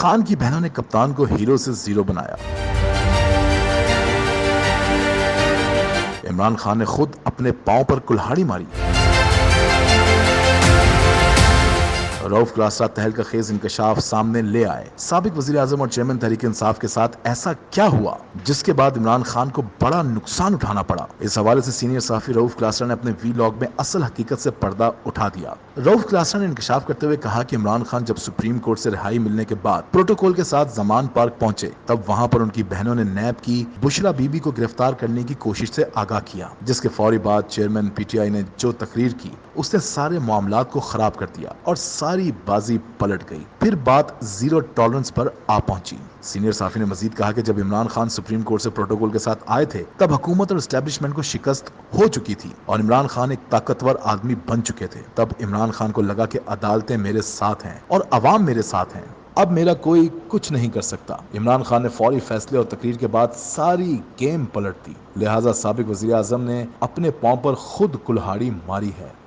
خان کی بہنوں نے کپتان کو ہیرو سے زیرو بنایا۔ عمران خان نے خود اپنے پاؤں پر کلہاڑی ماری۔ رؤف کلاسرا تہلکہ خیز انکشاف سامنے لے آئے۔ سابق وزیر اعظم اور چیئرمین تحریک انصاف کے ساتھ ایسا کیا ہوا جس کے بعد عمران خان کو بڑا نقصان اٹھانا پڑا؟ اس حوالے سے سینئر صحافی رؤف کلاسرا نے اپنے ویلاگ میں اصل حقیقت سے پردہ اٹھا دیا۔ رؤف کلاسرا نے انکشاف کرتے ہوئے کہا کہ عمران خان جب سپریم کورٹ سے رہائی ملنے کے بعد پروٹوکول کے ساتھ زمان پارک پہنچے، تب وہاں پر ان کی بہنوں نے نیب کی بشرا بی بی کو گرفتار کرنے کی کوشش سے آگاہ کیا، جس کے فوری بعد چیئرمین پی ٹی آئی نے جو تقریر کی اس نے سارے معاملات کو خراب کر دیا اور ساری بازی پلٹ گئی۔ پھر بات زیرو ٹالرنس پر آ پہنچی۔ سینئر صحافی نے مزید کہا کہ جب عمران خان سپریم کورٹ سے پروٹوکول کے ساتھ آئے تھے تب حکومت اور اسٹیبلشمنٹ کو شکست ہو چکی تھی اور عمران خان ایک طاقتور آدمی بن چکے تھے۔ تب عمران خان کو لگا کہ عدالتیں میرے ساتھ ہیں اور عوام میرے ساتھ ہیں، اب میرا کوئی کچھ نہیں کر سکتا۔ عمران خان نے فوری فیصلے اور تقریر کے بعد ساری گیم پلٹ دی، لہٰذا سابق وزیر اعظم نے اپنے پاؤں پر خود کلہاڑی ماری ہے۔